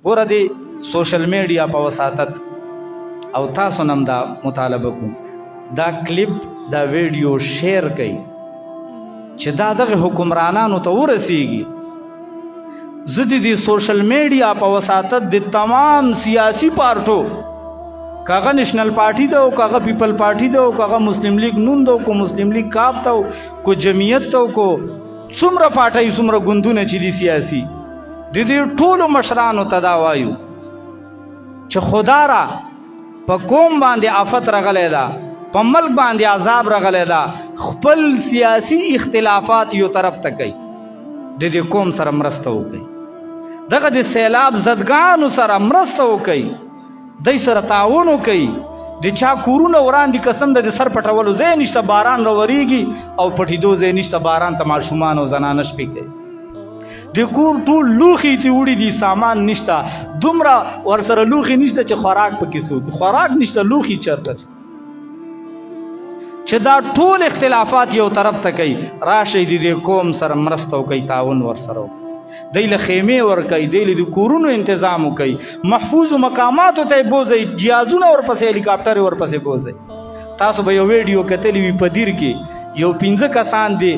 ګوره د سوشل میډیا په وساطت او تاسو نم دا مطالبه کوم دا کلیپ دا ویډیو شیر کړئ چې دا دغه حکمرانانو ته ورسیږي. زه د دې سوشل میډیا په وساطت د تمام سیاسي پارټو کاغه نېشنل پارټي ده او کاغه پیپل پارټي ده او کاغه مسلم لیگ نون ده کو مسلم لیگ کاپ ته کو جمعیت ته کو څومره پارټي څومره ګوندونه چې دي سیاسي د دې ټولو مشرانو ته دا وایو چې خدا را په قوم باندې آفت رغلی ده، په ملک باندې عذاب رغلی ده، خپل سیاسي اختلافات یو طرف ته کوي، د دې قوم سره مرسته وکړي، دغه د سیلاب زدګانو سره مرسته وکړي، دای سره تعاون وکړي. د چا کورونه وران دي قسم د سر پټولو ځای نشته، باران راوریږي او پټېدو ځای نشته، باران ته ماشومان او زنانه شپې کوي، د کور ټول لوښي ته وړي دي، سامان نشته، دومره ورسره لوښي نشته چې خوراک پکې څوک خوراک نشته، لوښي چېرته چې دا ټول اختلافات یو طرف ته کوي. راشئ د دې قوم سره مرسته وکړئ، تعاون ورسره وکړئ، دی له خیمې ورکوي، دی له د کورونو انتظام وکوي، محفوظ مقاماتو ته یې بوځئ، جهازونه ورپسې هلیکاپټر یې ورپسې بوځئ. تاسو به یو ویډیو کتلی وي په دیر کې یو 15 کسان دي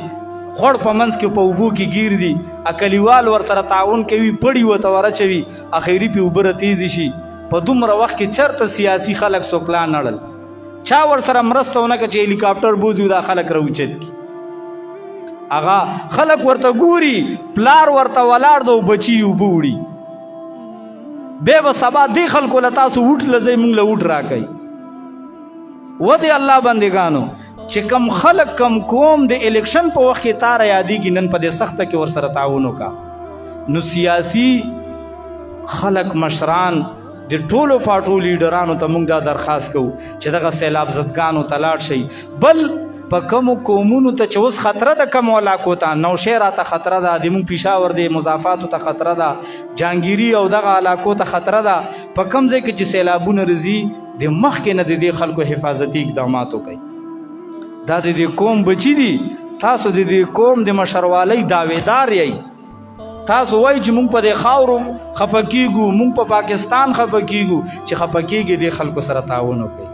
خړ په منځ کې په اوبو کې ګیر دي، کلیوال ورسره تعاون کوي، پړي ورته ورچوي، اخري پې اوبه راتیزې شي. په دومره وخت کې چېرته سیاسي خلک څوک لا نړل، چا ورسره مرسته ونه کړه چې هلیکاپټر بوځي دا خلک راوچت کړي. هغه خلک ورته ګوري، پلار ورته ولاړ ده او بچي اوبه وړي، بیا به سبا دې خلکو له تاسو وټ لځئ موږ له وټ راکئ. ودې الله بندګانو چې کم خلک کم قوم د الیکشن په وخت کې تاره یادېږي، نن په دې سخته کې ورسره تعاون وکړه. نو سیاسي خلک مشران د ټولو پارټو لیډرانو ته موږ دا درخواست کوو چې دغه سیلاب زدګانو ته لاړ شئ. بل په کومو قومونو ته چې اوس خطره ده، کومو علاقو ته نوشهره ته خطره ده، د موږ پېښور د مضافاتو ته خطره ده، جهانګیري او دغه علاقو ته خطره ده، په کوم ځای کې چې سیلابونه راځي د مخکې نه د دې خلکو حفاظتي اقدامات وکړئ. دا د دې قوم بچي دي، تاسو د دې قوم د مشروالۍ دعویدار یئ. تاسو وایئ چې موږ په دې خاورو خفه کېږو، موږ په پاکستان خفه کېږو، چې خفه کېږي دې خلکو سره تعاون وکړئ.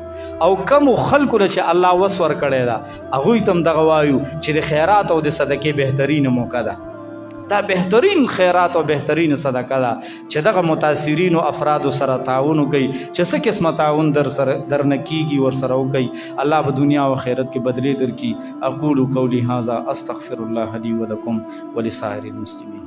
او کمو خلکو له چې الله وس ورکړی ده هغوی ته هم دغه وایو چې د خیرات او د صدقې بهترینه موقع ده، دا بهترین خیرات او بهترین صدقه ده چې دغه متاثرینو افرادو سره تعاون وکړئ، چې څه قسمه تعاون درنه کېږي ورسره وکړئ. الله په دنیا او آخرت کې بدلې درکړي. اقول قولي هذا استغفر الله لي ولكم ولسائر المسلمين.